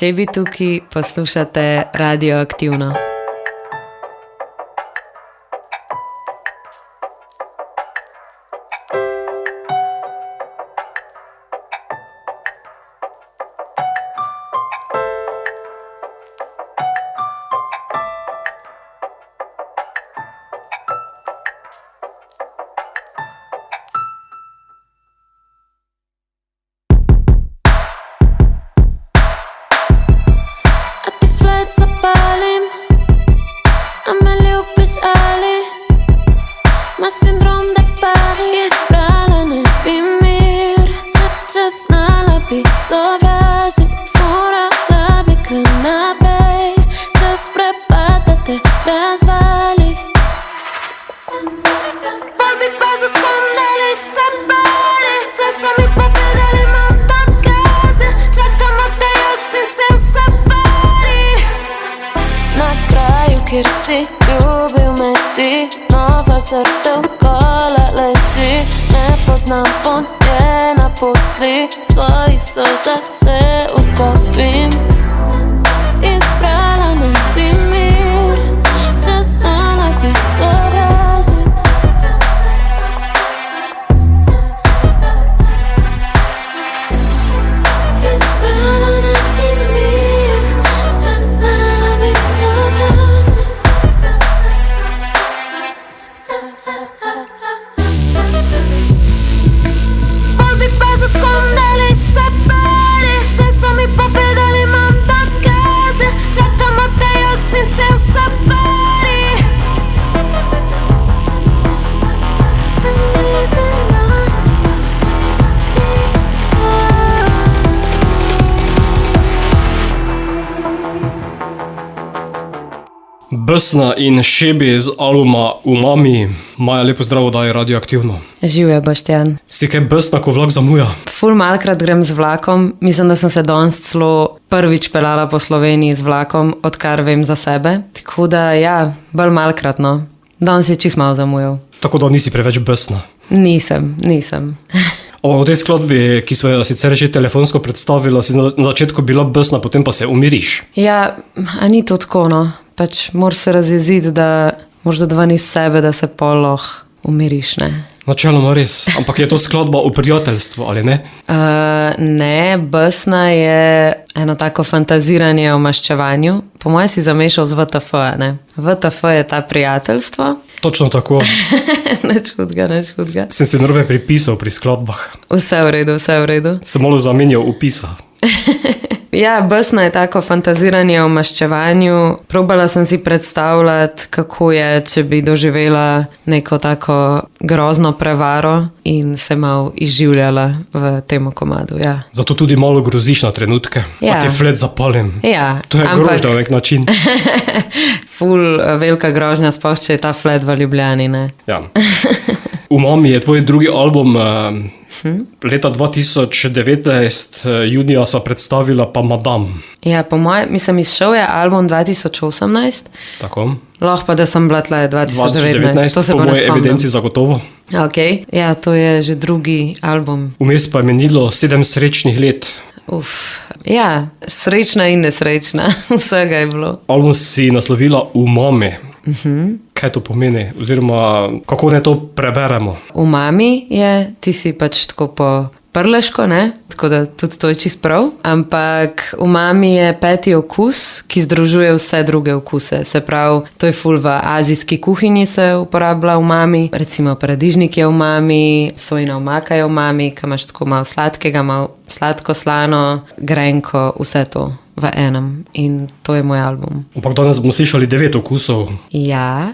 Šebi tukaj, poslušate Radioaktivno. Kjer si ljubil me ti, nova žrtev kola leži. Ne poznam von nje naposli, v svojih solzah se utopim. Izbrala ne bi mir, če znala bi sovražit. Izbrala ne bi mir, če znala bi sovražit. Besna in Šebi z albuma Umami. Maja, lepo zdravo, da je Radioaktivno. Živjo, Boštjan. Si kaj besna, ko vlak zamuja? Ful malkrat grem z vlakom. Mislim, da sem se danes celo prvič peljala po Sloveniji z vlakom, odkar vem za sebe. Tako da, ja, bolj malkrat, no. Danes je čist malo zamujal. Tako da nisi preveč besna? Nisem. O tej skladbi, ki smo jo sicer že telefonsko predstavila, si na začetku bila besna, potem pa se umiriš. Ja, a ni to tako, no. Pač moraš se razjeziti, da moraš dati ven iz sebe, da se poloh umiriš, ne. Načeloma res, ampak je to skladba o prijateljstvu, ali ne? Ne, besna je eno tako fantaziranje o maščevanju. Po moje si zamešal z VTF, ne. VTF je ta prijateljstvo. Točno tako. Nič hudega. Sem se narobe pripisal pri skladbah. Vse v redu. Sem malo zamenjal upisa. Ja, besna je tako fantaziranje o maščevanju. Probala sem si predstavljati, kako je, če bi doživela neko tako grozno prevaro in se malo izživljala v tem komadu, ja. Zato tudi malo groziš na trenutke, ja. Pa te flet zapalim. Ja, to je grožnja na nek način. Ful velika grožnja, sploh če je ta flet v Ljubljani, ne. Ja. Umami je tvoj drugi album. Leta 2019, junija sva predstavila pa Madame. Ja, po moje, mislim, izšel je album 2018. Tako. Lahko pa, da sem bila tle 2019. To se po pa ne moje spomnim. evidenci zagotovo. Ok, ja, to je že drugi album. Vmes pa je menilo 7 srečnih let. Ja, srečna in nesrečna, vsega je bilo. Album si naslovila Umami. Kaj to pomeni? Oziroma, kako ne to preberemo? Umami je, ti si pač tako po prleško, ne? Tako da tudi to je čist prav. Ampak umami je peti okus, ki združuje vse druge okuse. Se pravi, to je ful v azijski kuhinji se uporablja umami. Recimo paradižnik je umami, sojina omaka je umami, ki imaš tako malo sladkega, malo sladko-slano, grenko, vse to v enem. In to je moj album. Ampak danes bomo slišali 9 okusov. Ja.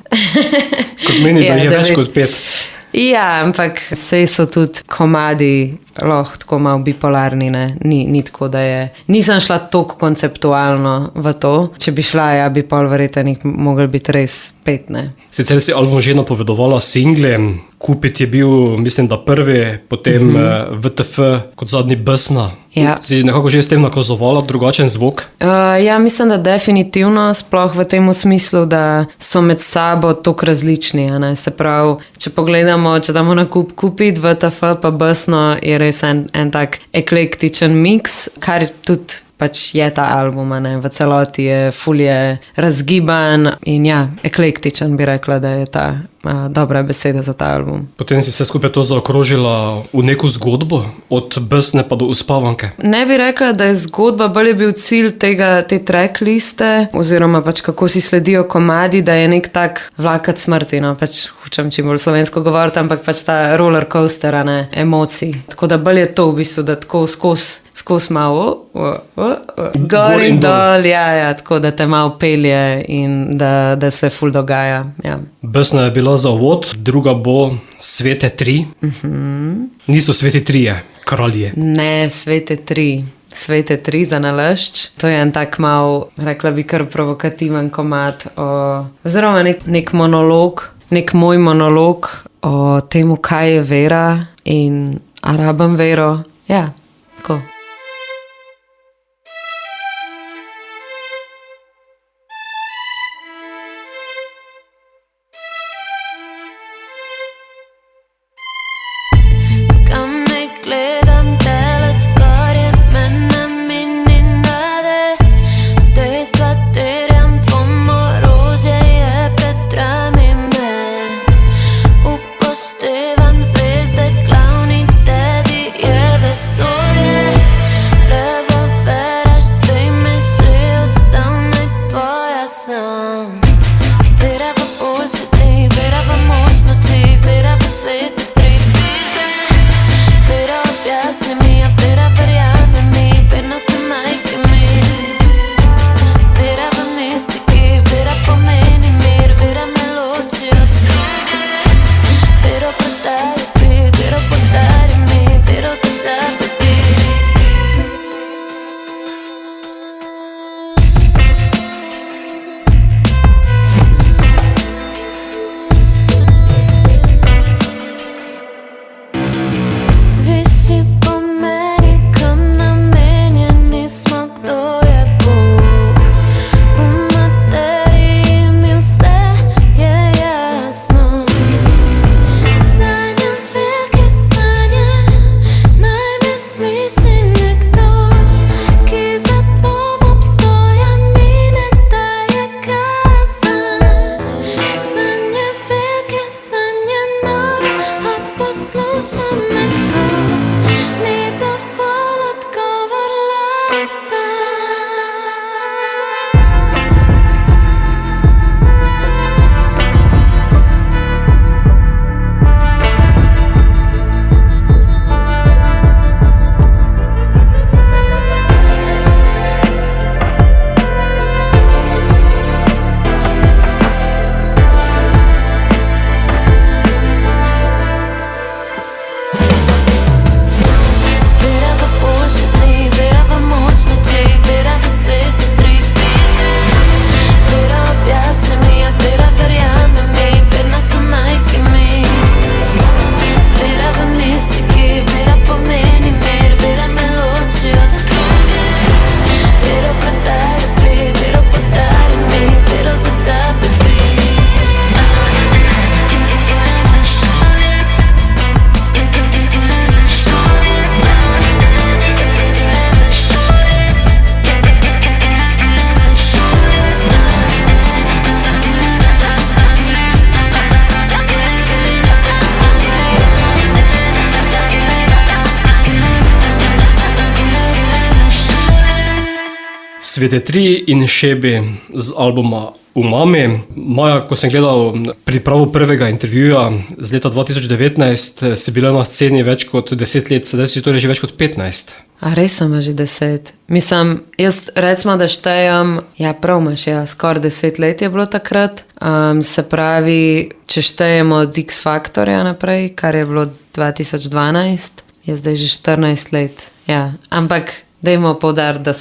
Kot meni, da je več kot 5. Ja, ampak sej so tudi komadi lahko tako malo bipolarni, ne. Ni tako, da je. Nisem šla toliko konceptualno v to. Če bi šla, ja, bi pol verjetno mogli biti res 5, ne. Sicer si album že napovedovala single. Kupit je bil, mislim, da prvi, potem VTF kot zadnji Besna. Ja. Si nekako že s tem nakazovala drugačen zvok? Ja, mislim, da definitivno, sploh v tem smislu, da so med sabo toliko različni, a ne. Se pravi, če pogledamo, če damo na kupit VTF pa Besno, je res en tak eklektičen miks, kar tudi pač je ta album, a ne, v celoti je ful je razgiban in ja, eklektičen bi rekla, da je ta dobra beseda za ta album. Potem si vse skupaj to zaokrožila v neko zgodbo, od besne pa do uspavanke. Ne bi rekla, da je zgodba, bolj je bil cilj te track liste, oziroma pač kako si sledijo komadi, da je nek tak vlakac smrti, no, pač hočem čim bolj slovensko govoriti, ampak pač ta roller coaster, a ne, emocij. Tako da bolj je to v bistvu, da tako skozi malo, gor in dol, ja, tako da te malo pelje in da se ful dogaja, ja. Besna je bila za uvod, druga bo Svete tri. Niso Sveti trije, kralje. Ne, Svete tri za nalašč. To je en tak mal, rekla bi kar provokativen komad, oziroma nek monolog, nek moj monolog o temu, kaj je vera in a rabim vero. Ja, tako. Svete tri in Šebi z albuma Umami. Maja, ko sem gledal pripravo prvega intervjuja z leta 2019, si bila na sceni več kot 10 let, sedaj si torej že več kot 15. A res sem že 10. Mislim, jaz recimo, da štejem, ja prav imaš, ja, skoraj 10 let je bilo takrat. Se pravi, če štejemo od X Factorja naprej, kar je bilo 2012, je zdaj že 14 let. Ja, ampak dajmo poudariti, da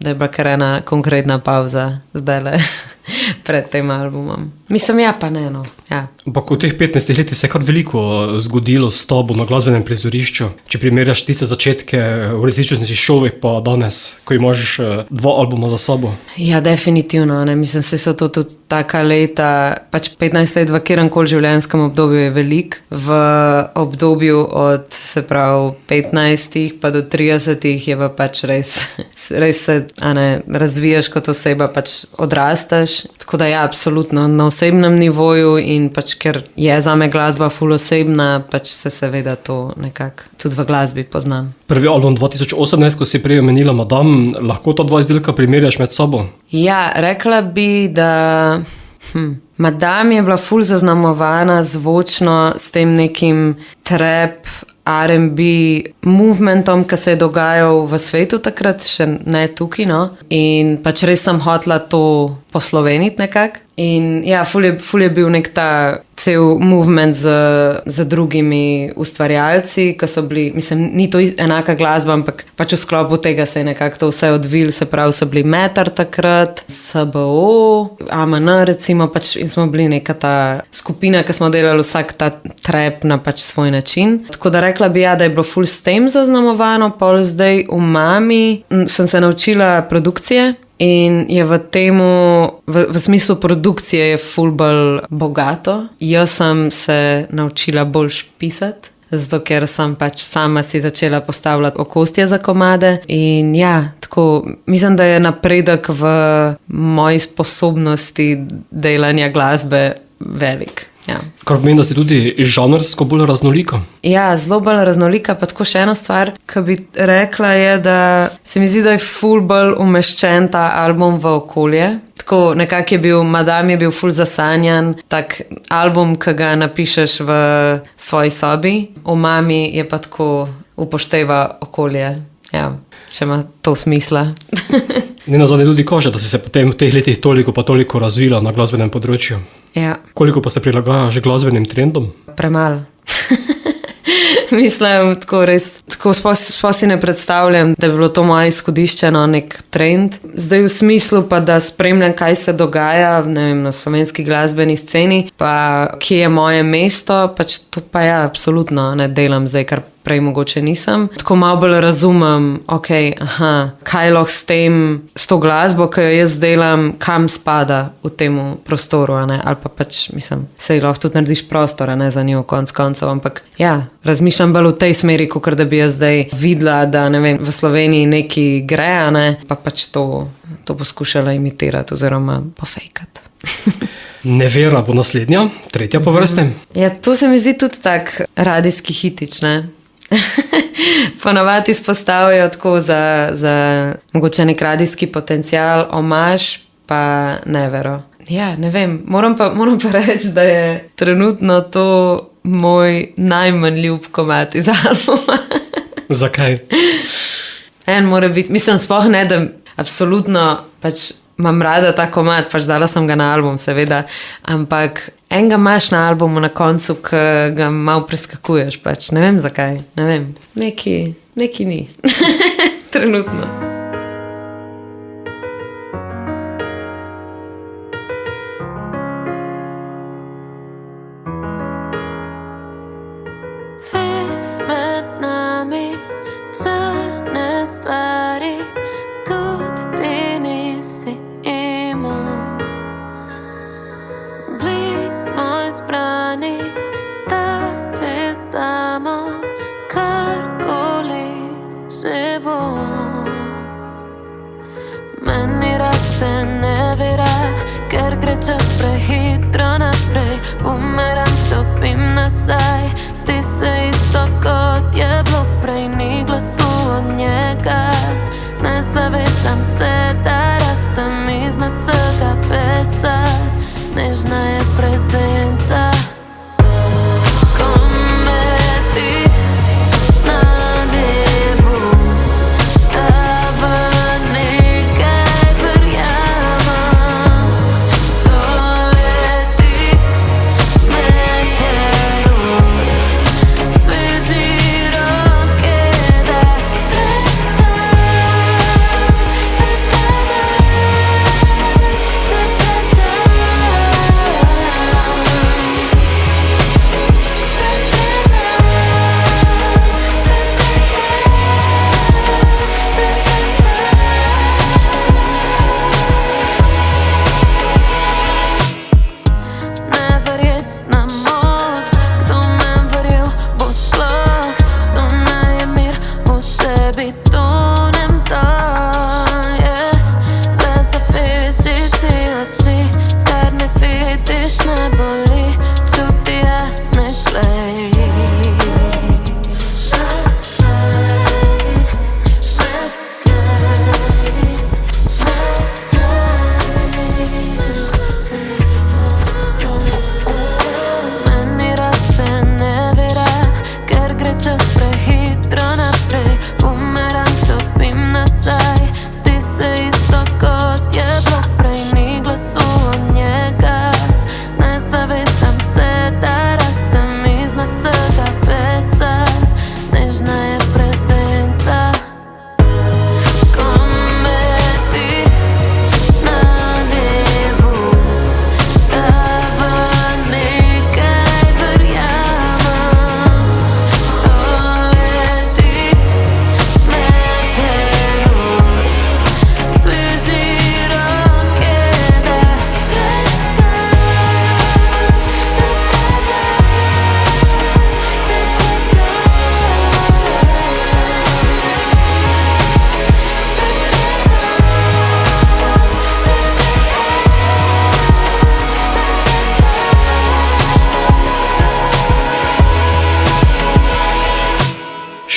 je bila kar ena konkretna pauza zdajle pred tem albumom. Mislim, ja, pa ne, no. Ja. Ampak v teh 15 letih se je kar veliko zgodilo s tabo na glasbenem prizorišču. Če primerjaš tiste začetke v resničnosti šovih pa danes, ko imaš 2 albuma za sabo. Ja, definitivno. Ne. Mislim, se so to tudi taka leta, pač 15 let v kjerkoli življenjskem obdobju je velik. V obdobju od, se pravi, 15 pa do 30 je pa pač res se razvijaš kot oseba, pač odrastaš. Tako da ja, absolutno, na osebnem nivoju in pač ker je zame glasba ful osebna, pač se seveda to nekako tudi v glasbi poznam. Prvi album 2018, ko si prej omenila Madame, lahko ta 2 izdelka primerjaš med sabo? Ja, rekla bi, da Madame je bila ful zaznamovana zvočno s tem nekim trap, R&B movementom, ki se je dogajal v svetu takrat, še ne tukaj, no. In pač res sem hotela to posloveniti nekako. In ja, ful je bil nek ta cel movement z drugimi ustvarjalci, ki so bili, mislim, ni to enaka glasba, ampak pač v sklopu tega se je nekako to vse odvil, se pravi, so bili Metar takrat, SBO, AMN recimo, pač in smo bili neka ta skupina, ki smo delali vsak ta trap na pač svoj način. Tako da rekla bi ja, da je bilo ful s tem zaznamovano, pol zdaj v Mami sem se naučila produkcije. In je v temu, v smislu produkcije je ful bolj bogato. Jaz sem se naučila bolj pisati, zato ker sem pač sama si začela postavljati okostje za komade. In ja, tako, mislim, da je napredek v moji sposobnosti delanja glasbe velik. Ja. Kar pomeni, da si tudi žanrsko bolj raznolika. Ja, zelo bolj raznolika, pa tako še ena stvar, ki bi rekla je, da se mi zdi, da je ful bolj umeščen ta album v okolje. Tako nekako je bil, Madame je bil ful zasanjan, tak album, ki ga napišeš v svoji sobi. V Mami je pa tako upošteva okolje. Ja, če ima to smisla. Ne nazadnje tudi kaže, da si se potem v teh letih toliko razvila na glasbenem področju. Ja. Koliko pa se prilagajaš glasbenim trendom? Premalo. Mislim, tako res, tako sploh si ne predstavljam, da bi bilo to moje izhodišče, no, nek trend. Zdaj v smislu pa, da spremljam, kaj se dogaja, ne vem, na slovenski glasbeni sceni, pa kje je moje mesto, pač to pa ja, absolutno ne delam zdaj, kar prej mogoče nisem. Tako malo bolj razumem, kaj lahko s to glasbo, ki jo jaz delam, kam spada v tem prostoru, ali pa pač, mislim, sej lahko tudi narediš prostor, za njo konc koncev, ampak ja, razmišljam bolj v tej smeri, kot da bi jaz zdaj videla, da ne vem, v Sloveniji neki gre, pa pač to poskušala imitirati oziroma pofejkati. Nevera bo naslednja, 3. po vrsti. Ja, to se mi zdi tudi tak radijski hitič, ne? Ponavadi izpostavljajo tako za mogoče nek radijski potencial, omaž pa nevero. Ja, ne vem, moram pa reči, da je trenutno to moj najmanj ljub komad iz albuma. Zakaj? En mora biti, mislim sploh ne, da absolutno pač imam rada ta komad, pač dala sem ga na album, seveda, ampak enega imaš na albumu na koncu, ki ga malo preskakuješ, pač ne vem zakaj, ne vem, neki ni, trenutno. Vis med nami črne stvari, tudi ti nisi imun. Bliž smo izbrani, da čez damo karkoli že bo. Meni raste nevera, ker gre čas prehitro naprej. Bumerang topim nazaj, zdi se isto kot je bilo prej. Ni glasu od njega, ne zavedam se, da rastem iznad vsega pesa. Nežna je prezenca, ko me ti na nebu, da v nekaj verjamem. Doleti me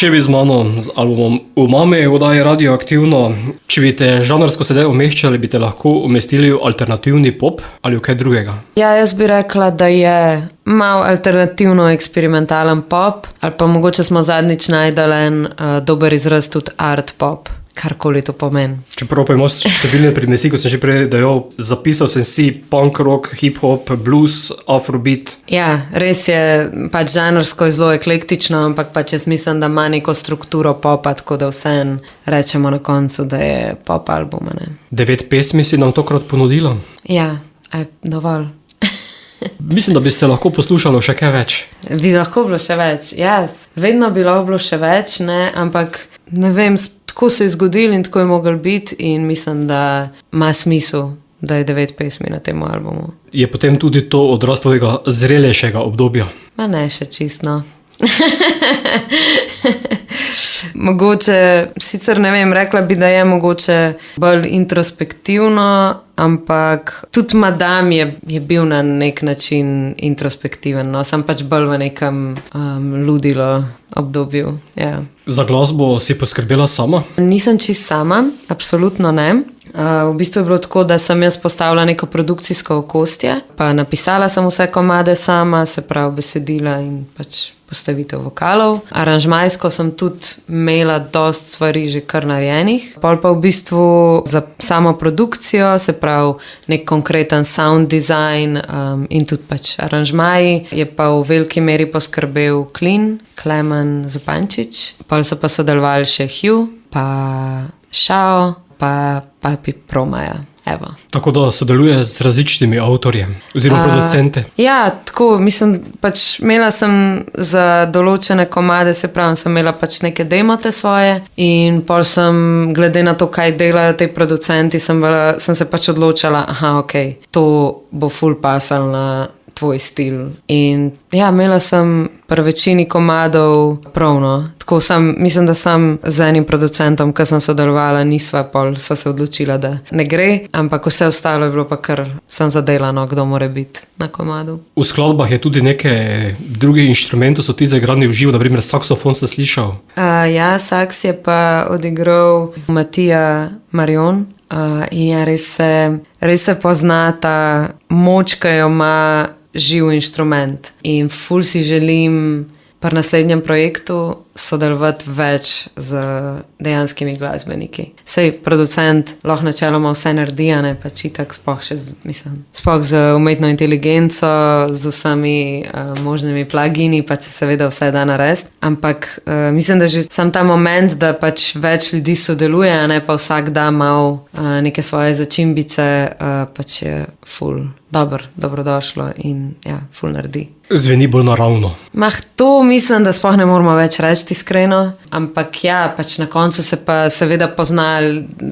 še bi z mano z albumom Umami oddaje Radioaktivno. Če bi te žanrsko sedaj umeščali, bi te lahko umestili v alternativni pop ali v kaj drugega? Ja, jaz bi rekla, da je mal alternativno eksperimentalen pop, ali pa mogoče smo zadnjič najdali en dober izraz tudi art pop. Karkoli to pomeni. Čeprav pa imaš številne primesi, kot sem že prej dejal, zapisal sem si punk rock, hip-hop, blues, afrobeat. Ja, res je pač žanrsko zelo eklektično, ampak pač jaz mislim, da ima neko strukturo popa, tako da vsem rečemo na koncu, da je pop album. Ne? 9 pesmi si nam tokrat ponudila. Ja, dovolj. Mislim, da bi se lahko poslušalo še kaj več. Bi lahko bilo še več, ja. Vedno bi lahko bilo še več, ne? Ampak ne vem, tako se je zgodilo in tako je moglo biti in mislim, da ima smisel, da je 9 pesmi na tem albumu. Je potem tudi to odraz tvojega zrelejšega obdobja? Ma ne, še čisto. Mogoče, sicer ne vem, rekla bi, da je mogoče bolj introspektivno, ampak tudi Madame je bil na nek način introspektiven, no, sem pač bolj v nekem ludilo obdobju. Ja. Za glasbo si poskrbela sama? Nisem čist sama, absolutno ne. V bistvu je bilo tako, da sem jaz postavila neko produkcijsko okostje, pa napisala sem vse komade sama, se pravi besedila in pač postavitev vokalov. Aranžmajsko sem tudi imela dost stvari že kar narejenih. Pol pa v bistvu za samo produkcijo, se pravi nek konkreten sound design in tudi pač aranžmaji, je pa v veliki meri poskrbel Klemen Zupančič. Pol so pa sodelovali še Hugh, pa Šao, pa Papi Promaja. Evo. Tako da sodeluje z različnimi avtorji oziroma producente. Ja, tako, mislim, pač imela sem za določene komade, se pravi, sem imela pač neke demote svoje in pol sem, glede na to, kaj delajo te producenti, sem se pač odločala, to bo ful pasal na tvoj stil. In ja, imela sem pri večini komadov pravno. Tako mislim, da sem z enim producentom, ki sem sodelovala, sva se odločila, da ne gre, ampak vse ostalo je bilo pa kar sem zadelano, kdo more biti na komadu. V skladbah je tudi nekaj drugih inštrumentov, so ti zaigrani v živo, na primer saksofon sem slišal. Ja, saks je pa odigral Matija Marion. In ja, res se pozna ta moč, ki jo ima živ inštrument. In ful si želim pri naslednjem projektu sodelovati več z dejanskimi glasbeniki. Sej producent lahko načeloma vse naredi, ne pač itak sploh z umetno inteligenco, z vsemi možnimi plugini, pač se seveda vse da narediti. Ampak mislim, da že sam ta moment, da pač več ljudi sodeluje, ne pa vsak da malo neke svoje začimbice, pač je ful dobrodošlo in ja, ful naredi. Zveni bolj naravno. To mislim, da sploh ne moramo več reči iskreno, ampak ja, pač na koncu se pa seveda pozna,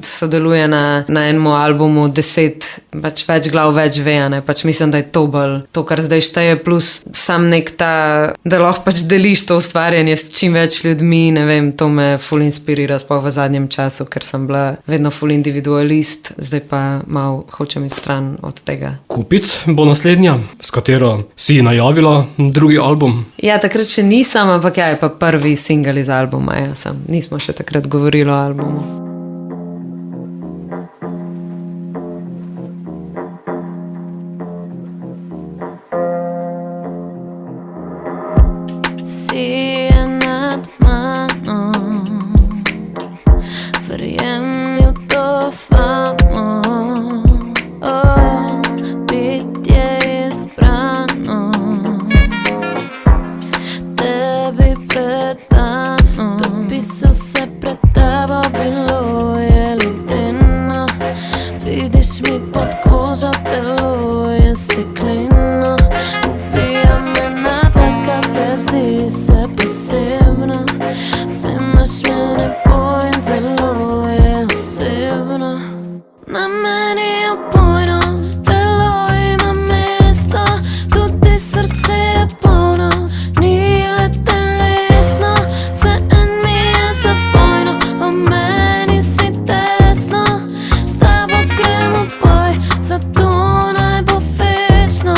sodeluje na enem albumu 10, pač več glav več ve, ne, pač mislim, da je to bolj to, kar zdaj šteje, plus sam nek ta, da lahko pač deliš to ustvarjanje s čim več ljudmi, ne vem, to me ful inspirira sploh v zadnjem času, ker sem bila vedno ful individualist, zdaj pa malo hočem iti stran od tega. Kupit bo naslednja, s katero si najavila drugi album? Ja, takrat še nisem, ampak ja, je pa prvi single iz albuma, ja, nismo še takrat govorili o albumu. Si je nad mano, verjem ju to famo, bitje izbrano, tebi predano, da bi se vse pred tebo bilo je ledeno, vidiš mi pod kožo, telo je stekleno, ubija me napaka, tebi zdi se posebno, vse imaš mene boj in zelo je osebno. Na meni je opojno, telo ima mesto, tudi srce je polno, ni le telesno, vse en mi je zavojno, o meni si tesno, s tebo gremo boj, zato naj bo večno.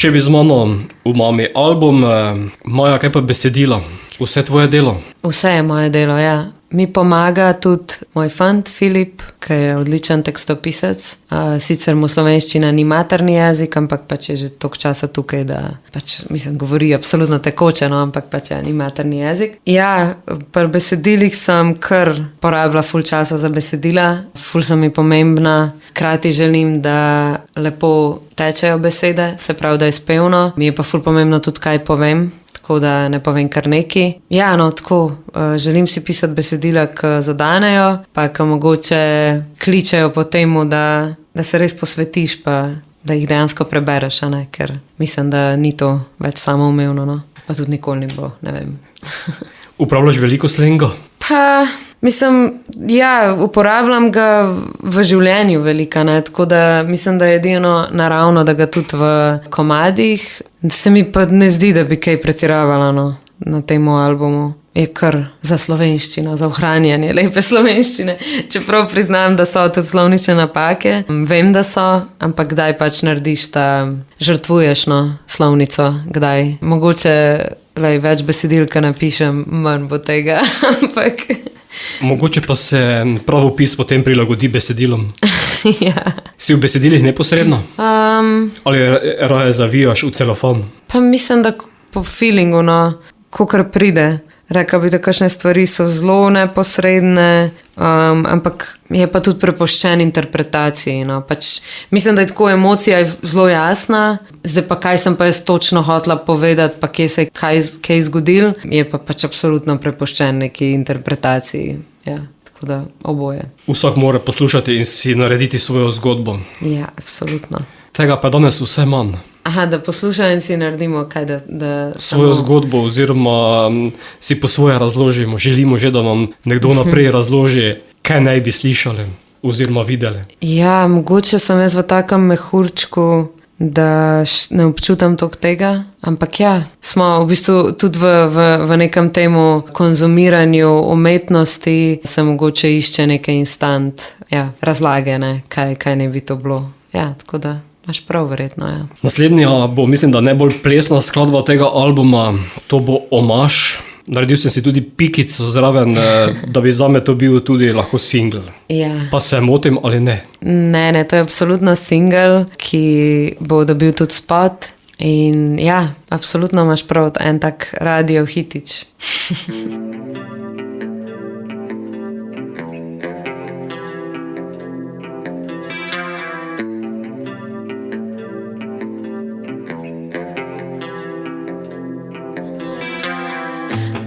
Še bi z mano Umami album. Maja, kaj pa besedila? Vse tvoje delo? Vse je moje delo, ja. Mi pomaga tudi moj fant Filip, ki je odličen tekstopisec. Sicer mu slovenščina ni materni jezik, ampak pač je že toliko časa tukaj, da pač, mislim, govori absolutno tekoče, no, ampak pač ni materni jezik. Ja, pri besedilih sem kar porabila ful časa za besedila, ful so mi pomembna. Hkrati želim, da lepo tečejo besede, se pravi, da je spevno. Mi je pa ful pomembno tudi, kaj povem. Tako da ne povem kar neki. Ja, no, tako, želim si pisati besedila, ki zadanejo, pa ki mogoče kličejo po temu, da se res posvetiš, pa da jih dejansko prebereš, ne? Ker mislim, da ni to več samoumevno, no? Pa tudi nikoli ne bo, ne vem. Uporabljaš veliko slenga? Pa, mislim, ja, uporabljam ga v življenju velika, ne? Tako da mislim, da je edino naravno, da ga tudi v komadih. Se mi pa ne zdi, da bi kaj pretiravala, no, na tem albumu. Je kar za slovenščino, za ohranjanje lepe slovenščine. Čeprav priznam, da so tudi slovnične napake. Vem, da so, ampak kdaj pač narediš žrtvuješ, no, slovnico, kdaj. Mogoče več besedil, ki napišem, manj bo tega, ampak... Mogoče pa se pravopis potem prilagodi besedilom. Ja. Si v besedilih neposredno? Ali raje zavijaš v celofan? Pa mislim, da po feelingu, no, kakor pride. Rekla bi, da kakšne stvari so zelo neposredne, ampak je pa tudi prepuščen interpretaciji. No. Pač, mislim, da je tako emocija zelo jasna, zdaj pa kaj sem pa jaz točno hotela povedati, pa kje se je kaj zgodil, je pa pač absolutno prepuščen neki interpretaciji. Ja, tako da oboje. Vsak mora poslušati in si narediti svojo zgodbo. Ja, absolutno. Tega pa danes vse manj. Aha, da poslušajo in si naredimo kaj, da svojo zgodbo oziroma si po svoje razložimo. Želimo že, da nam nekdo naprej razloži, kaj naj bi slišali oziroma videli. Ja, mogoče sem jaz v takem mehurčku, da ne občutam toliko tega, ampak ja, smo v bistvu tudi v nekem temu konzumiranju umetnosti, se mogoče išče neke instant razlage, ne, kaj ne bi to bilo. Ja, tako da imaš prav verjetno, ja. Naslednja bo, mislim, da najbolj plesna skladba tega albuma, to bo Omaž. Naredil sem si tudi pikico zraven, da bi zame to bil tudi lahko single. Ja. Pa se motim ali ne? Ne, to je absolutno single, ki bo dobil tudi spot. In ja, absolutno imaš prav en tak radio hitič.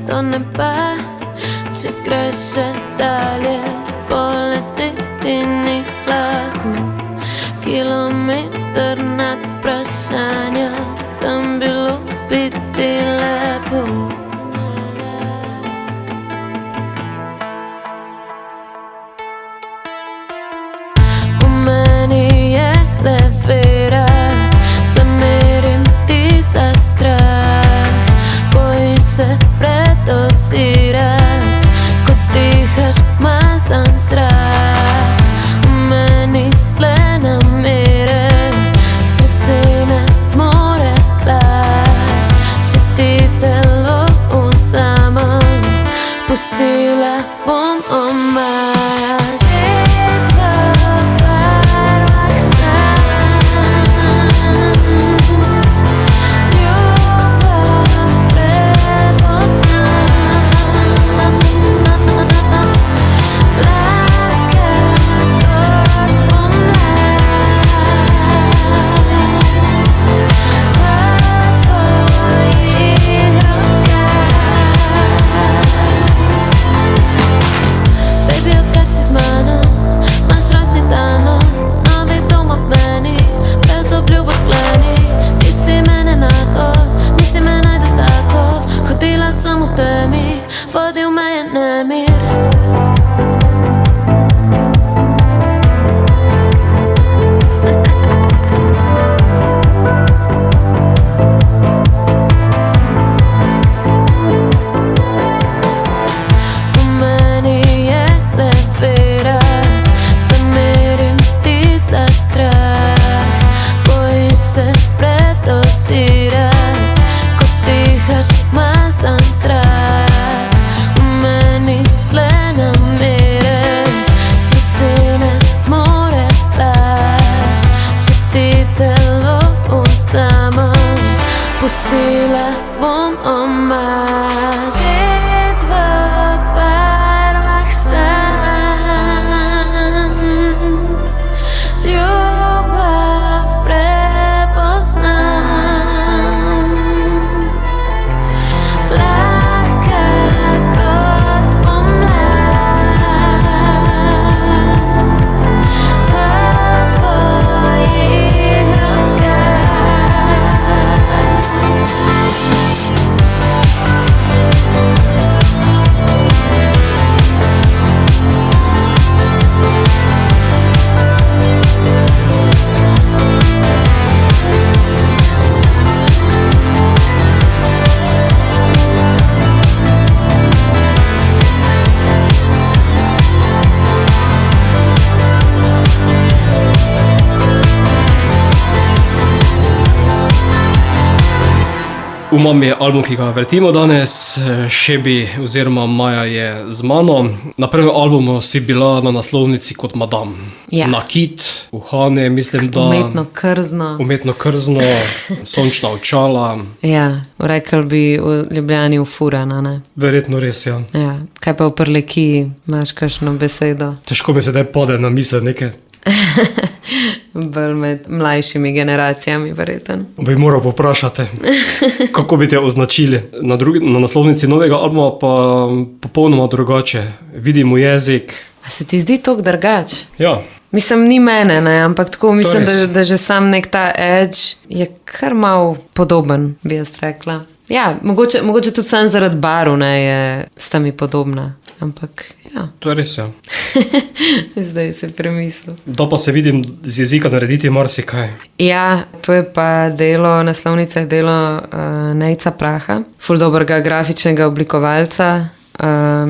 Do neba, če greš še dalje, poleteti ni lahko. Kilometer nad vprašanja, tam bilo biti lepo. V meni je le vera, zamerim ti za strah. Bojiš se predozirati, ko dihaš mazan zrak. V meni zle namere, srce ne zmore laž. Če ti telo vzamem, pustila bom omaž. Umami je album, ki ga vrtimo danes, Šebi oziroma Maja je z mano. Na prvem albumu si bila na naslovnici kot madam. Ja. Nakit, uhane, mislim, da... Umetno krzno. Umetno krzno, sončna očala. Ja, rekel bi v Ljubljani ufurana, ne? Verjetno res, ja. Ja, kaj pa v Prlekiji, imaš kakšno besedo? Težko mi se zdaj pade na misel nekaj. Bolj med mlajšimi generacijami, verjeten. Bi moral poprašati, kako bi te označili. Na naslovnici novega albuma pa popolnoma drugače. Vidimo jezik. A se ti zdi toliko drugač? Ja. Mislim, ni mene, ne, ampak tako mislim, res. da že sam nek ta edge je kar mal podoben, bi jaz rekla. Ja, mogoče tudi sam zaradi barv, ne, sta mi podobna. Ampak, ja. To je res, ja. Zdaj si premislil. Da pa se vidim z jezika narediti marsikaj. Ja, to je pa delo, naslovnica je delo Nejca Praha, ful dobrega grafičnega oblikovalca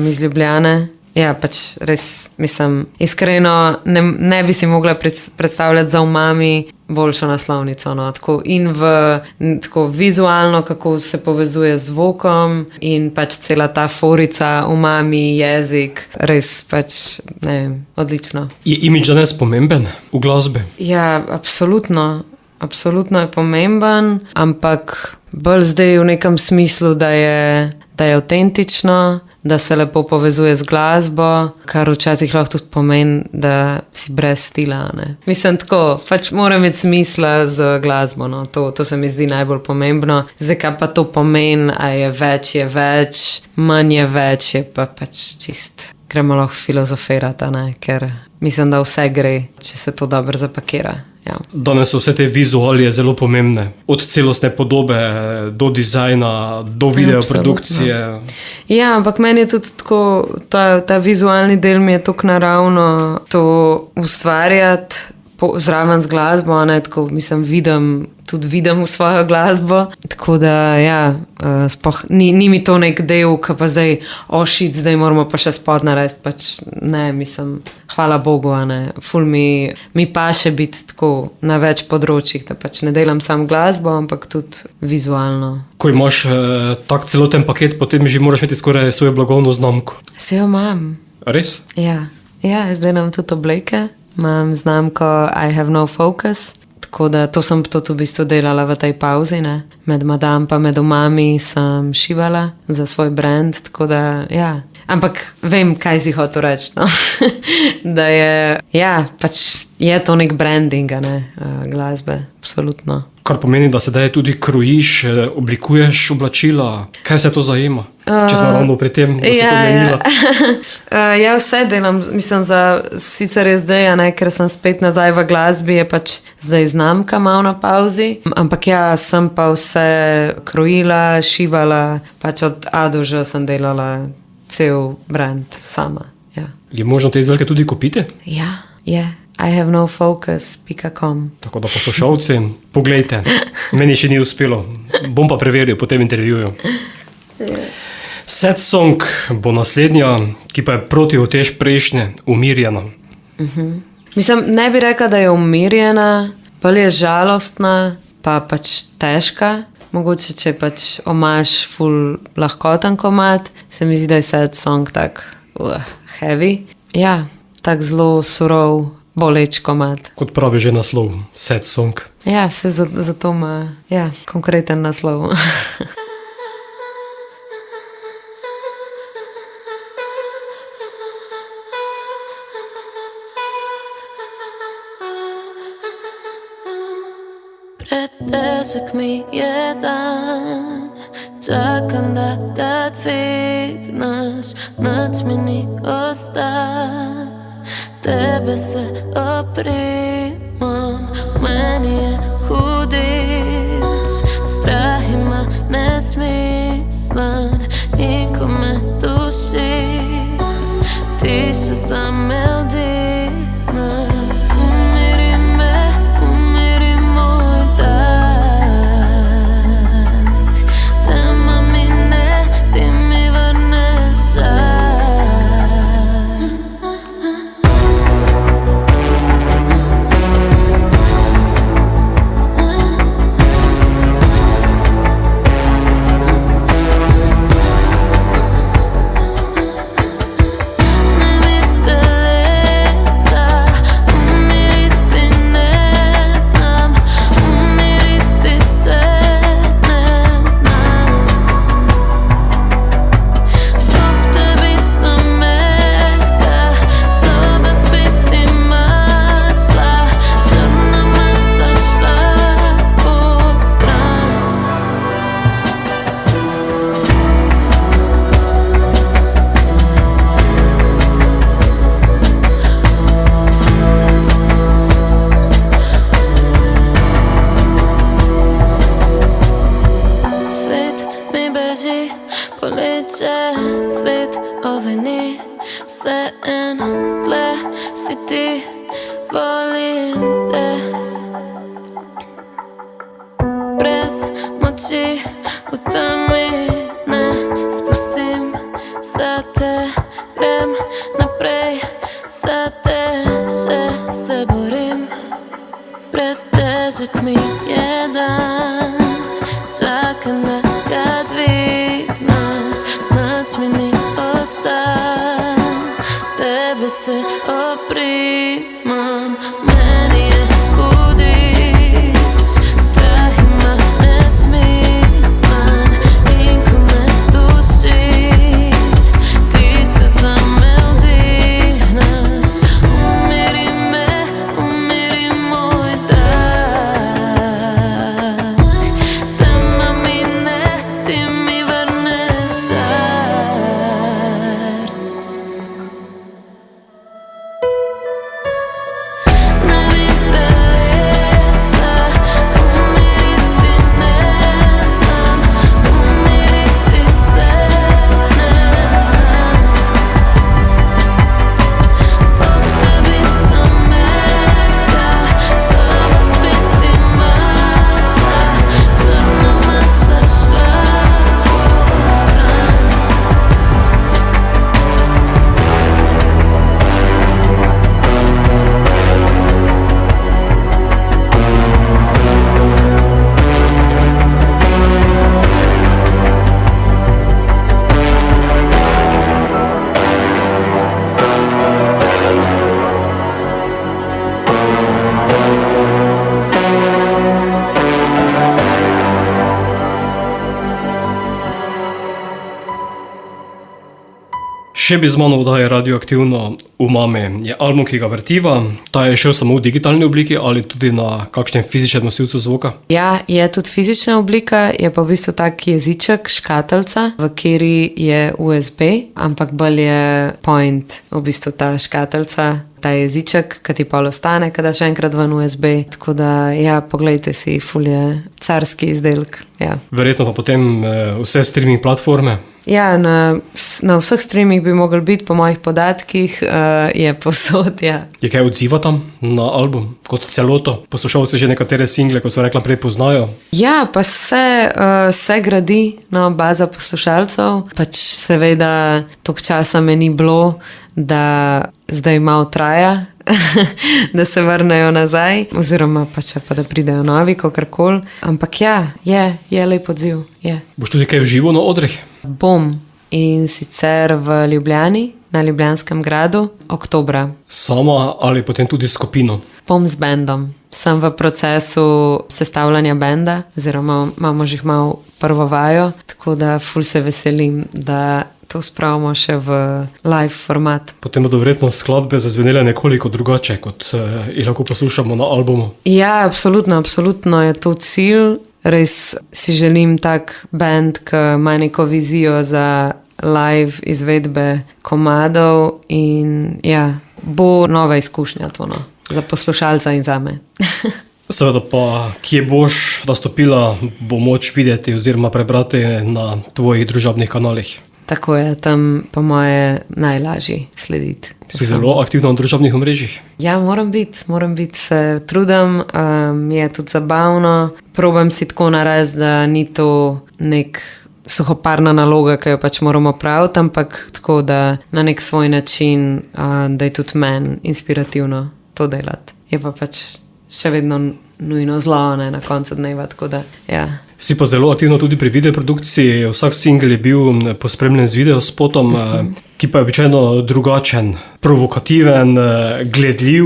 iz Ljubljane. Ja, pač res, mislim, iskreno ne bi si mogla predstavljati za Umami boljšo naslovnico, no, tako in tako vizualno, kako se povezuje z zvokom in pač cela ta forica, Umami, jezik, res pač, ne vem, odlično. Je imidž danes pomemben v glasbi? Ja, absolutno. Absolutno je pomemben, ampak bolj zdaj v nekem smislu, da je avtentično, da se lepo povezuje z glasbo, kar včasih lahko tudi pomeni, da si brez stila, ne. Mislim tako, pač mora imeti smisla z glasbo, no, to se mi zdi najbolj pomembno. Zdaj, kaj pa to pomeni, a je več, manj je več, je pa pač čist. Gremo lahko filozofirati, ne, ker mislim, da vse gre, če se to dobro zapakira. Ja. Danes so vse te vizualije zelo pomembne. Od celostne podobe do dizajna, do videoprodukcije. Ja, ampak meni je tudi tako, ta vizualni del mi je tako naravno to ustvarjati zraven z glasbo, ne, tako mislim, vidim v svojo glasbo, tako da ja, ni mi to nek del, ki pa zdaj zdaj moramo pa še spod narediti, pač ne, mislim, hvala Bogu, ne, ful mi paše biti tako na več področjih, da pač ne delam sam glasbo, ampak tudi vizualno. Ko imaš tak celoten paket, potem že moraš imeti skoraj svojo blagovno znamko. Se jo imam. Res? Ja, zdaj imam tudi obleke. Imam znamko I have no focus, tako da to sem tudi v bistvu delala v tej pauzi, ne. Med madam pa med Umami sem šivala za svoj brand, tako da ja. Ampak vem, kaj si hotel reči, no. Da je, ja, pač je to nek branding, ne, glasbe, absolutno. Kar pomeni, da sedaj tudi krojiš, oblikuješ oblačila. Kaj se to zajema? Če smo ravno pri tem, da si to menila. Ja, vse delam, mislim, sicer je zdaj, ne, ker sem spet nazaj v glasbi, je pač zdaj znamka malo na pauzi, ampak ja, sem pa vse krojila, šivala, pač od A do Ž sem delala cel brand sama, ja. Je možno te izdelke tudi kupiti? Ja, je. ihavenofocus.com. Tako da poslušalci, poglejte, meni še ni uspelo, bom pa preveril po tem intervjuju. Sad Song bo naslednja, ki pa je proti utež prejšnje, Umirjena. Mislim, ne bi rekla, da je umirjena, bolj je žalostna, pa pač težka. Mogoče, če pač omaš ful lahkoten komad, se mi zdi, da je Sad Song tak heavy. Ja, tak zelo surov, boleč komad. Kot pravi že naslov, Sad Song. Ja, se zato ima, ja, konkreten naslov. Pretežek mi je dan, čakam, da ga dvigneš, noč mi ni ostal. Tebe se oprimam, meni je hudič, strah ima nesmislen in ko me duši, ti še za me vdihneš. Umiri moj dah, tema mine, ti mi vrneš vse en, tle si ti, volim te. Brez moči v temi ne spustim za te, grem naprej za te, še se borim. Pretežek mi je dan, čakam da ga dvigneš, noč mi ni ostal, tebe se oprimam. Meni je hudič, strah ima nesmislen, in ko me duši, ti še zame vdihneš. Umiri me, umiri moj dah, tema mine, ti mi vrneš žar. Ne mi telesa, umiriti ne znam, umiriti se ne znam. Ob tebi sem mehka, soba spet imata, črna masa šla postran. Še bi z mano vdaje radioaktivno Umami je album, ki ga vrtiva. Ta je šel samo v digitalni obliki ali tudi na kakšnem fizičnem nosilcu zvoka? Ja, je tudi fizična oblika, je pa v bistvu tak jeziček, škateljca, v kateri je USB, ampak bolj je point, v bistvu ta škateljca, ta jeziček, ki ti pol ostane, kada še enkrat ven USB. Tako da, ja, poglejte si, ful je carski izdelek. Ja. Verjetno pa potem vse streaming platforme. Ja, na vseh streamih bi mogli biti, po mojih podatkih, je povsod, ja. Je kaj odziva tam na album kot celoto? Poslušalci že nekatere single, kot so rekla, prej poznajo. Ja, pa se gradi, no, baza poslušalcev. Pač seveda toliko časa me ni bilo, da zdaj malo traja, da se vrnejo nazaj, oziroma pač pa da pridejo novi, kakorkoli. Ampak ja, je lep odziv, je. Boš tudi kaj v živo na odrih? Bom, in sicer v Ljubljani, na Ljubljanskem gradu, oktobra. Sama ali potem tudi s skupino? Bom z bendom. Sem v procesu sestavljanja benda, oziroma imamo že malo prvo vajo, tako da ful se veselim, da to spravimo še v live format. Potem bodo verjetno skladbe zazvenele nekoliko drugače, kot jih lahko poslušamo na albumu. Ja, absolutno je to cilj. Res si želim tak band, ki ima neko vizijo za live izvedbe komadov in ja, bo nova izkušnja to, no, za poslušalca in zame. Seveda pa, kje boš nastopila, bo moč videti oziroma prebrati na tvojih družabnih kanalih. Tako je, tam po moje najlažje slediti. Si zelo aktivna na družabnih omrežjih? Ja, moram biti, se trudim, je tudi zabavno. Probam si tako narediti, da ni to nek suhoparna naloga, ki jo pač moramo praviti, ampak tako, da na nek svoj način, da je tudi meni inspirativno to delati. Je pa pač še vedno nujno zlo, ne, na koncu dneva, tako da, ja. Si pa zelo aktivno tudi pri videoprodukciji. Vsak single je bil pospremljen z videospotom, ki pa je običajno drugačen, provokativen, gledljiv.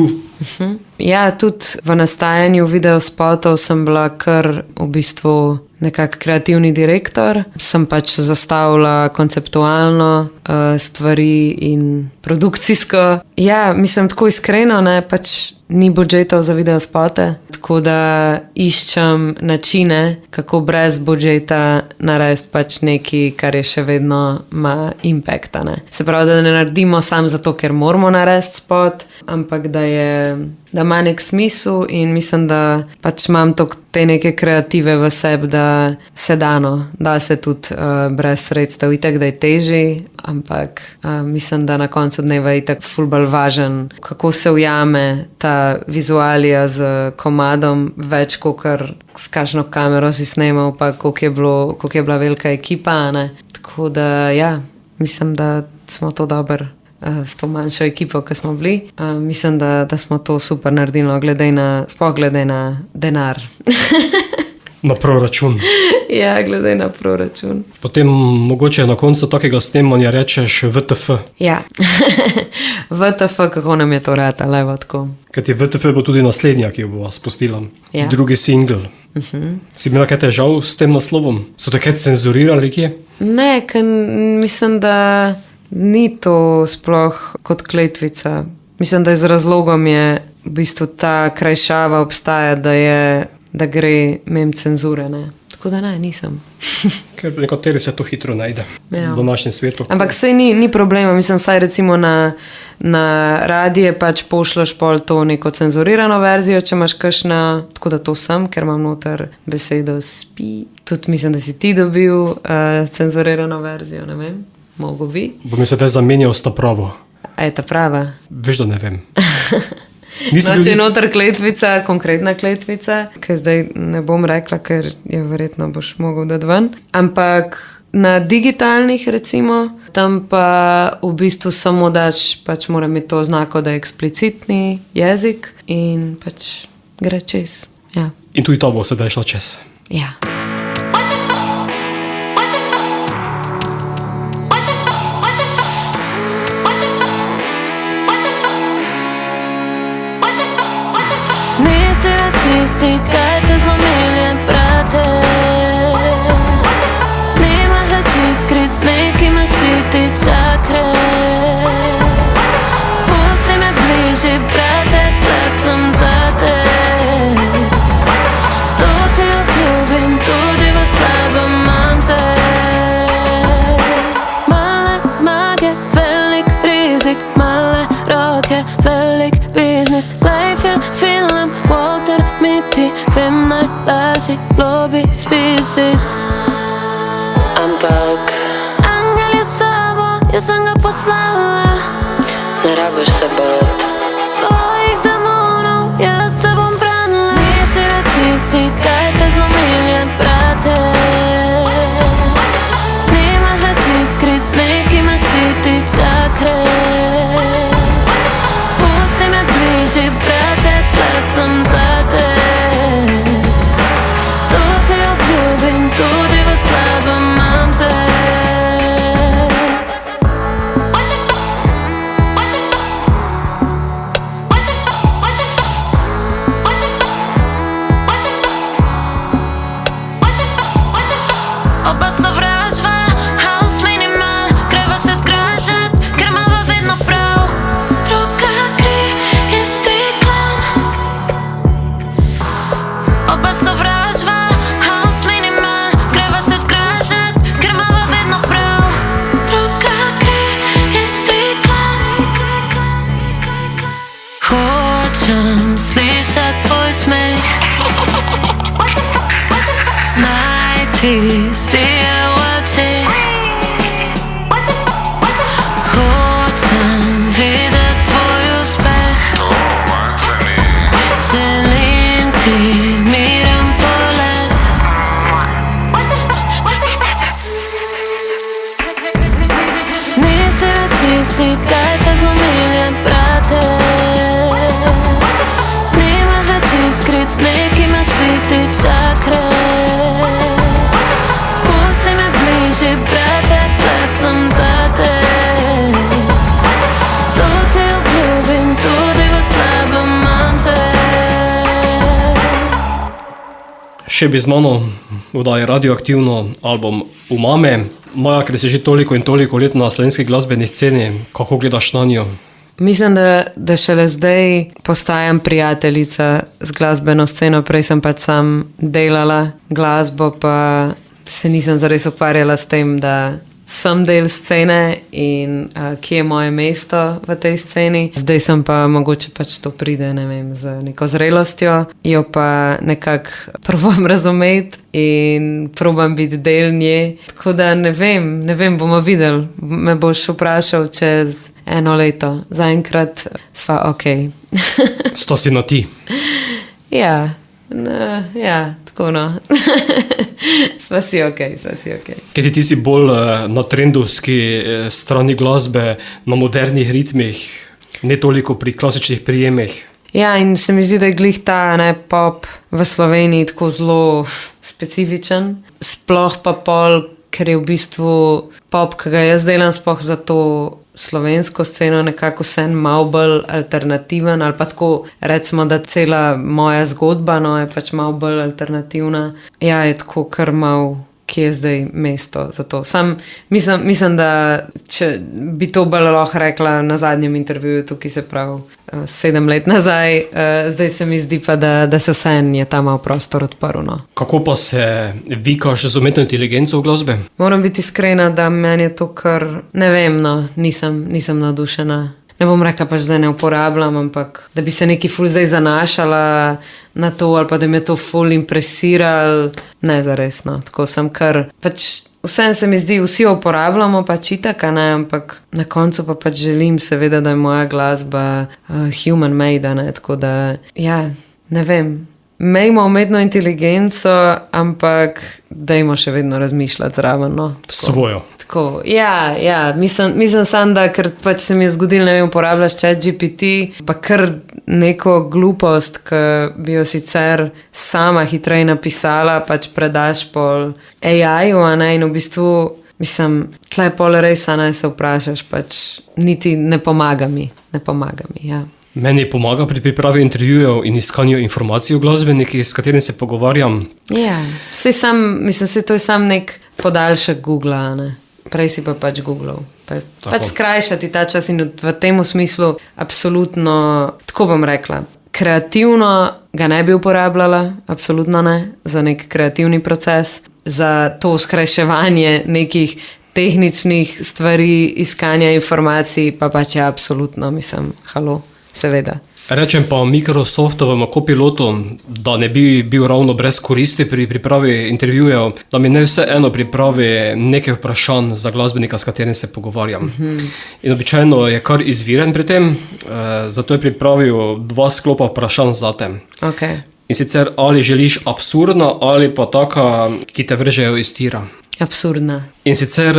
Ja, tudi v nastajanju videospotov sem bila kar v bistvu nekak kreativni direktor. Sem pač zastavila konceptualno stvari in produkcijsko. Ja, mislim tako iskreno, ne, pač ni budžetov za videospote, tako da iščem načine, kako brez budžeta narediti pač nekaj, kar je še vedno ima impakta, ne. Se pravi, da ne naredimo samo zato, ker moramo narediti spot, ampak da ima nek smisel in mislim, da pač imam toliko te neke kreative v sebi, da se da se tudi brez sredstev, itak da je težji, ampak mislim, da na koncu dneva je itak ful bolj važen, kako se ujame ta vizualija z komadom, več kakor s kakšno kamero si snemal, pa koliko je bila velika ekipa, ne? Tako da ja, mislim, da smo to dobro s to manjšo ekipo, ki smo bili. Mislim, da smo to super naredili, sploh glede na denar. Na proračun. Ja, glede na proračun. Potem mogoče na koncu takega snemanja rečeš VTF. Ja, VTF, kako nam je to ratalo, evo tako. Kajti VTF bo tudi naslednja, ki jo bova spustila. Ja. Drugi single. Si imela kaj težav s tem naslovom? So te kaj cenzurirali kje? Ne, ker mislim, da ni to sploh kot kletvica. Mislim, da z razlogom je v bistvu ta krajšava obstaja, da gre mimo cenzure, ne. Tako da ne, nisem. Ker nekateri se to hitro najde Ja. v današnjem svetu. Ampak sej ni problema, mislim, saj recimo na radije pač pošljaš pol to neko cenzurirano verzijo, če imaš kakšna, tako da to sem, ker imam noter besedo spi. Tudi mislim, da si ti dobil cenzurirano verzijo, ne vem, mogo bi. Bom se te zamenjal s ta pravo. A je ta prava? Veš, da ne vem. No, če je noter kletvica, konkretna kletvica, ki zdaj ne bom rekla, ker je verjetno boš mogel dati ven. Ampak na digitalnih recimo, tam pa v bistvu samo daš, pač mora imeti to znako, da je eksplicitni jezik in pač gre čez. Ja. In tudi to bo sedaj šlo čez. Ja. Nisi več tisti, kaj te zlomiljen prate. Nimaš več iskric, neki imaš šiti čakre. Spusti me bližje, brate, tle sem zate. To ti obljubim, tudi v slabem imam te. Male zmage, velik rizik, male roke, velik biznis. Life je film, Walter Mitty, vem najlažji lobi spistit. Ampak Angel je s tabo, jaz sem ga poslala. ne rabiš se bati. Tvojih demonov, jaz te bom branila. Nisi več tisti, kaj te zlomiljen prate. Nimaš več iskric, neki imaš šiti čakre. Spusti me bližje, brate, tle sem zate. To ti obljubim, tudi v slabem imam te. Oba sovražva, haos minimal, greva se zgražat, ker imava vedno prav. Druga kri in stiklan. Oba sovražva, haos minimal, greva se zgražat, ker imava vedno prav. Druga kri in stiklan. Hočem slišat tvoj smeh, najti si je v očeh. Hočem videt tvoj uspeh, želim ti miren polet. Nisi več isti, kaj te zlomiljen prate. Nimaš več iskric, neki imaš šiti čakre. Spusti me bližje, brate, tle sem zate. To ti obljubim, tudi v slabem imam te. Še bi z mano vdaje radioaktivno album Umame. Maja, ker si že toliko in toliko let na slovenski glasbeni sceni, kako gledaš na njo? Mislim, da šele zdaj postajam prijateljica z glasbeno sceno, prej sem pač sam delala glasbo, pa se nisem zares ukvarjala s tem, da sem del scene in kje je moje mesto v tej sceni. Zdaj sem pa mogoče pač to pride, ne vem, z neko zrelostjo, jo pa nekako probam razumeti in probam biti del nje. Tako da ne vem, bomo videli. Me boš vprašal čez 1 leto. Zaenkrat sva ok. Sto si na ti. Ja, tako no. Sva si ok. Kaj ti si bolj na trendovski strani glasbe, na modernih ritmih, ne toliko pri klasičnih prijemih? Ja, in se mi zdi, da je glih ta pop v Sloveniji tako zelo specifičen. Sploh pa pol, ker je v bistvu pop, ki ga jaz delam sploh za to slovensko sceno, nekako vsem malo bolj alternativen, ali pa tako recimo, da cela moja zgodba je pač malo bolj alternativna. Ja, je tako kar malo, kje je zdaj mesto za to. Sam mislim, da če bi to bolj lahko rekla na zadnjem intervjuju, tukaj se pravi 7 let nazaj, zdaj se mi zdi pa, da se vseeno je ta malo prostor odprl. No. Kako pa se vikaš z umetno inteligenco v glasbi? Moram biti iskrena, da meni je to kar, ne vem, nisem navdušena. Ne bom rekla pač, da ne uporabljam, ampak da bi se neki ful zdaj zanašala na to, ali pa da me to ful impresiral, ne zaresno. Tako sem kar, pač vsem se mi zdi, vsi uporabljamo pač itak, ampak na koncu pa pač želim seveda, da je moja glasba human made, tako da, ja, ne vem. Imejmo umetno inteligenco, ampak dajmo še vedno razmišljati zraven. No. Svojo. Tako, ja, mislim sam, da ker pač se mi je zgodilo, ne vem, uporabljaš ChatGPT, pa kar neko glupost, ki bi jo sicer sama hitreje napisala, pač predaš pol AI-ju, in v bistvu, mislim, tle pol res, se vprašaš, pač niti ne pomaga mi, ja. Meni pomaga pri pripravi intervjujev in iskanju informacij o glasbenikih, s katerim se pogovarjam. Ja, sej to je sam nek podaljšek Googla, ne. Prej si pa pač googlal. Pač skrajšati ta čas in v tem smislu absolutno, tako bom rekla, kreativno ga ne bi uporabljala, absolutno ne, za nek kreativni proces, za to skrajševanje nekih tehničnih stvari, iskanja informacij, pa pač je absolutno, mislim, halo. Seveda. Rečem pa Microsoftovemu Copilotu, da ne bi bil ravno brez koristi pri pripravi intervjujev, da mi ne vseeno pripravi nekaj vprašanj za glasbenika, s katerim se pogovarjam. In običajno je kar izviren pri tem, zato je pripravil 2 sklopa vprašanj zate. Okay. In sicer ali želiš absurdna ali pa taka, ki te vržejo iz tira. Absurdna. In sicer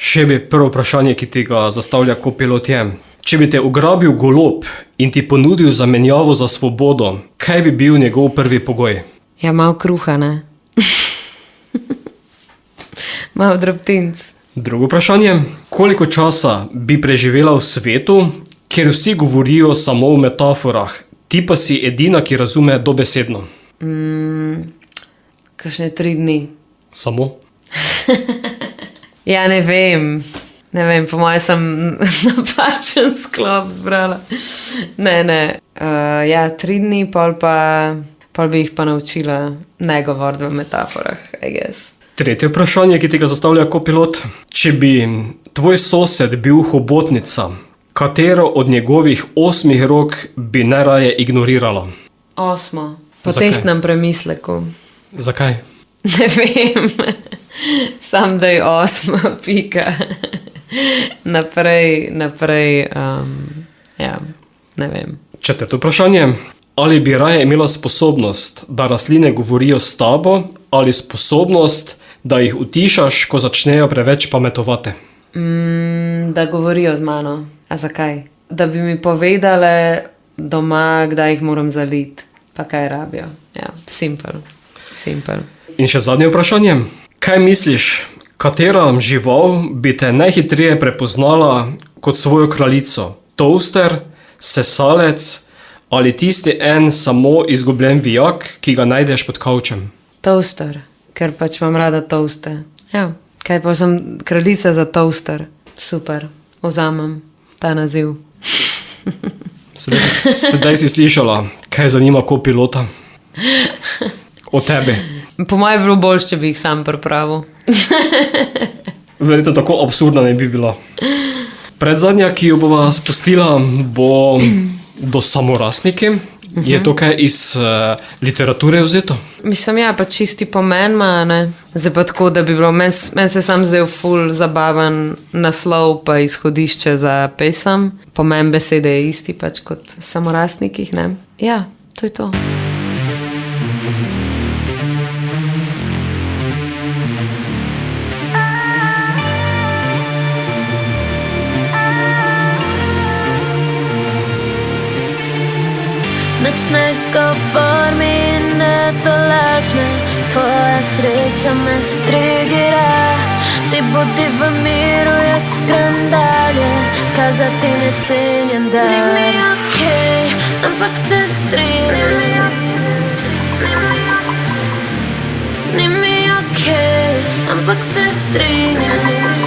še bi prvo vprašanje, ki ti ga zastavlja Copilot je: če bi te ugrabil golob in ti ponudil zamenjavo za svobodo, kaj bi bil njegov prvi pogoj? Ja, malo kruha, ne? Malo drobtinc. Drugo vprašanje: koliko časa bi preživela v svetu, kjer vsi govorijo samo v metaforah, ti pa si edina, ki razume dobesedno? Kakšne 3 dni. Samo? Ja, ne vem, po mojem sem napačen sklop zbrala. Ne, ja, 3 dni, pol bi jih pa naučila ne govoriti v metaforah, I guess. Tretje vprašanje, ki ti ga zastavlja Copilot: če bi tvoj sosed bil hobotnica, katero od njegovih 8 rok bi najraje ignorirala? 8. Po tehtnem premisleku. Zakaj? Ne vem, sam da je 8, pika. Naprej, ja, ne vem. Četrto vprašanje: ali bi raje imela sposobnost, da rastline govorijo s tabo, ali sposobnost, da jih utišaš, ko začnejo preveč pametovati? Da govorijo z mano. A zakaj? Da bi mi povedale doma, kdaj jih moram zaliti, pa kaj rabijo. Ja, simple. In še zadnje vprašanje: kaj misliš, katera žival bi te najhitreje prepoznala kot svojo kraljico? Toaster, sesalec ali tisti en samo izgubljen vijak, ki ga najdeš pod kavčem? Toaster, ker pač imam rada toaste. Ja, kaj pa sem kraljica za toaster. Super, vzamem ta naziv. Sedaj si slišala, kaj zanima Copilota o tebi. Po mojem bi bilo boljše, če bi jih sam pripravil. Verjetno tako absurdna ne bi bila. Predzadnja, ki jo bova spustila, bo Do samorastniki. Je to kaj iz literature vzeto? Mislim, ja, pa čisti pomen ima, ne. Zdaj pa tako, da bi bilo, meni se sam zdaj ful zabaven naslov pa izhodišče za pesem. Pomen besede je isti pač kot v samorastnikih, ne. Ja, to je to. Nič ne govori in ne tolaž me, tvoja sreča me trigira. Ti budi v miru, jaz grem dalje, kazati ne cenjen dar. Ni mi okej, ampak se strinjam. Ni mi okej, ampak se strinjam.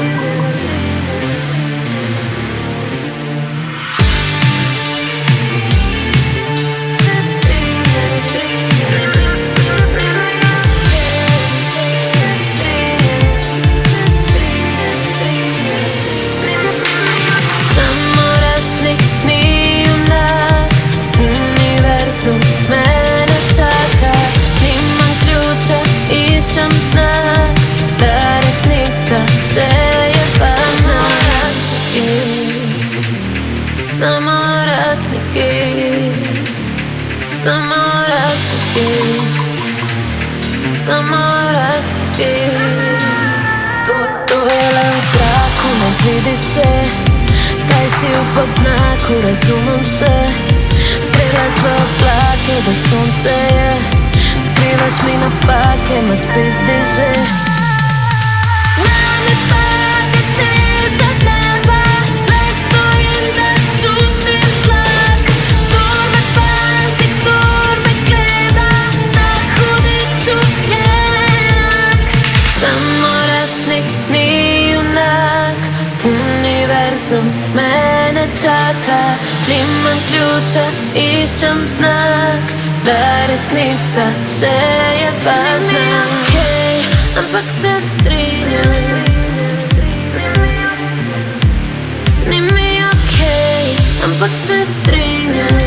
To je le v zraku, ne vidi se, kaj si v podznaku, razumem se. Strelaš v oblake, da sonce je, skrivaš mi napake, ma spizdi že. Nami pade tez od neba, le stojim da čutim tlak. Kdor me pazi, kdor me gleda, na hudiču je enak. Samorastnik ni junak, univerzum mene čaka. Nimam ključa, iščem znak, da resnica še je važna. Ni mi okej, ampak se strinjam. Ni mi okej, ampak se strinjam.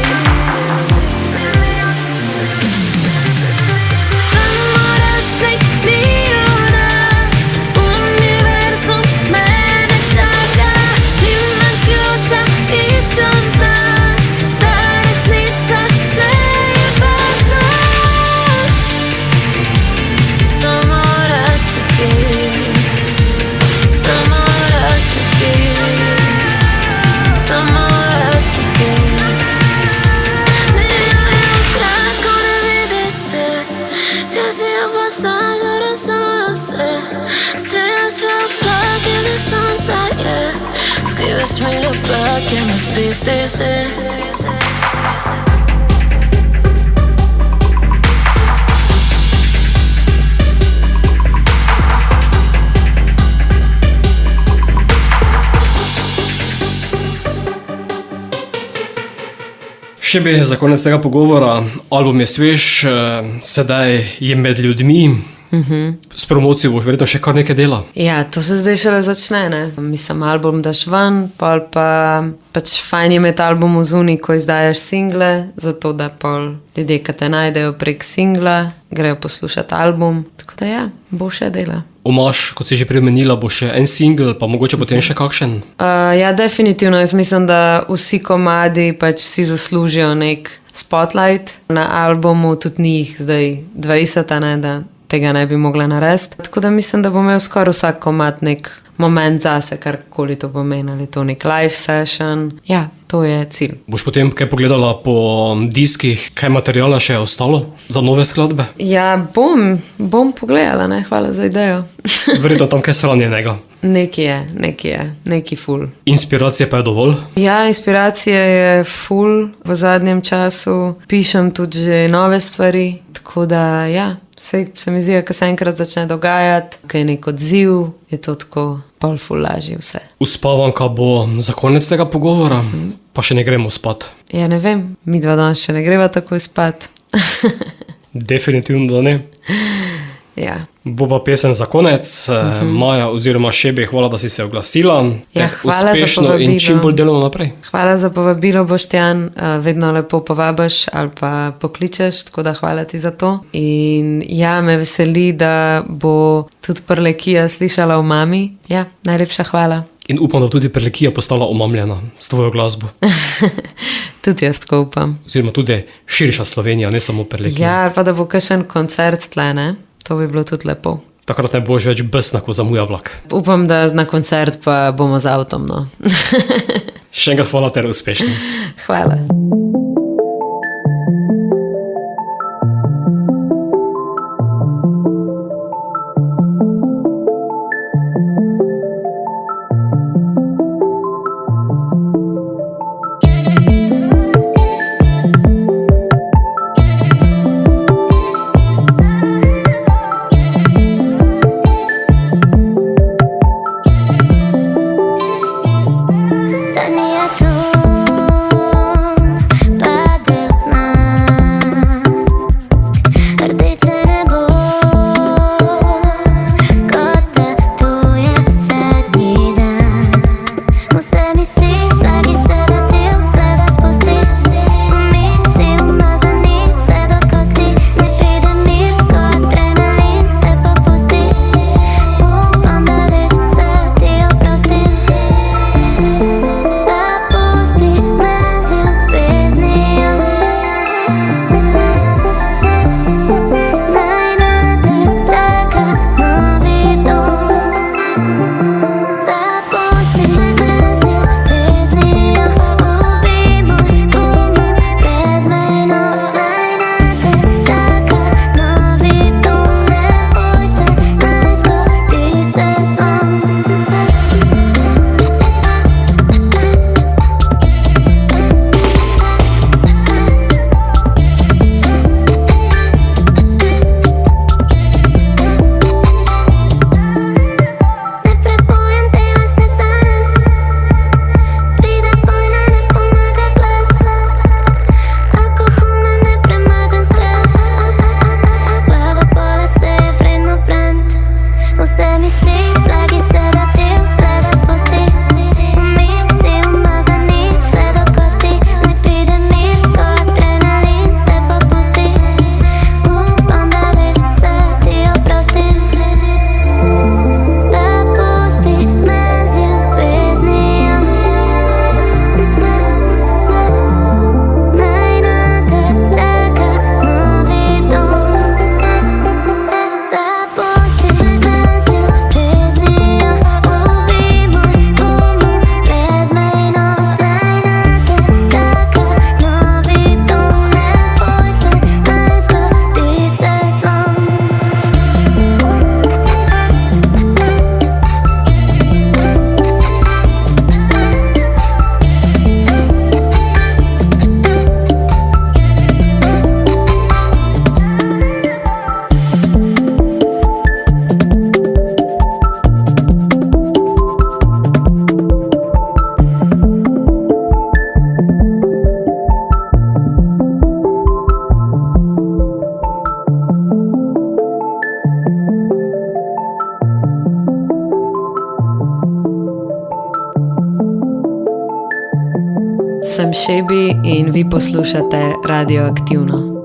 Samorastnik ni junak, univerzum mene čaka. Nimam ključa, iščem znak, da resnica še je važna. Samorastniki, samorastniki, samorastniki. Nimajo v zraku, ne vidi se, kaj si je poznajo, razumem se. Strelaš v oblake, da sonca je, skrivaš mi napake, ma spizdi že. Še bi za konec tega pogovora, album je svež, sedaj je med ljudmi. S promocijo boš verjetno še kar nekaj dela. Ja, to se zdaj šele začne, ne. Mislim, album daš ven, pol pa pač fajn je imeti album v zunaj, ko izdajaš single, zato da pol ljudje, ki te najdejo prek singla, grejo poslušati album. Tako da ja, bo še dela. Omaš, kot si že premenila, bo še en single, pa mogoče potem še kakšen? Ja, definitivno. Jaz mislim, da vsi komadi pač si zaslužijo nek spotlight na albumu, tudi ni jih zdaj 20, ne, da tega ne bi mogla narediti. Tako da mislim, da bo imel skoraj vsak komad nek moment zase, karkoli to pomeni, ali to nek live session. Ja, to je cilj. Boš potem kaj pogledala po diskih, kaj materijala še je ostalo za nove skladbe? Ja, bom pogledala, ne, hvala za idejo. Verjetno tam kaj shranjenega. Neki ful. Inspiracije pa je dovolj? Ja, inspiracije je ful v zadnjem času. Pišem tudi že nove stvari, tako da ja, se mi zdi, ko se enkrat začne dogajati, ko je nek odziv, je to tako pol ful lažje vse. Uspavanka bo za konec tega pogovora, pa še ne gremo spat. Ja, ne vem, midva danes še ne greva takoj spat. Definitivno, da ne. Ja. Bo pa pesem za konec. Maja oziroma Šebi, hvala, da si se oglasila. Ja, Te hvala za uspešno povabilo. in čim bolj delovno naprej. Hvala za povabilo, Boštjan. Vedno lepo povabiš ali pa pokličeš, tako da hvala ti za to. In ja, me veseli, da bo tudi Prlekija slišala o mami. Ja, najlepša hvala. In upam, da bo tudi Prlekija postala omamljena s tvojo glasbo. Tudi jaz tako upam. Oziroma tudi širša Slovenija, ne samo Prlekija. Ja, ali pa da bo kakšen koncert tle, ne? To bi bilo tudi lepo. Takrat ne boš več besna, ko zamuja vlak. Upam, da na koncert pa bomo z avtom, no. Še enkrat hvala ter uspešno. Hvala. Zadnji atom pade od sna, rdeče nebo, kot da to je zadnji dan. Vse misli, blagi se da ti ugleda spusti, umici umazani vse do kosti. Ne pride mir, ko adrenalin te popusti. Upam, da veš, se ti oprostim. Zapusti me z ljubeznijo, naj na te čaka novi dom. Zapusti me z ljubeznijo, ubij moj umor, brezmejnost. Naj na te čaka novi dom, ne boj se, naj zgodi se zlom. Ne prepojam tega se sans, pride vojna, ne pomaga glas, alkoholna ne premagam strah, glava pola se je vredno brand. Vse misli, blagi se da ti ugleda spusti, umici umazani vse do kosti. Naj pride mir, ko adrenalin te popusti. Upam, da veš, se ti oprostim. Zapusti me z ljubeznijo, naj na te čaka novi dom. Zapusti me z ljubeznijo, ubij moj umor, brezmejnost. Naj na te čaka novi dom, ne boj se, naj zgodi se zlom. Sem Šebi in vi poslušate Radioaktivno.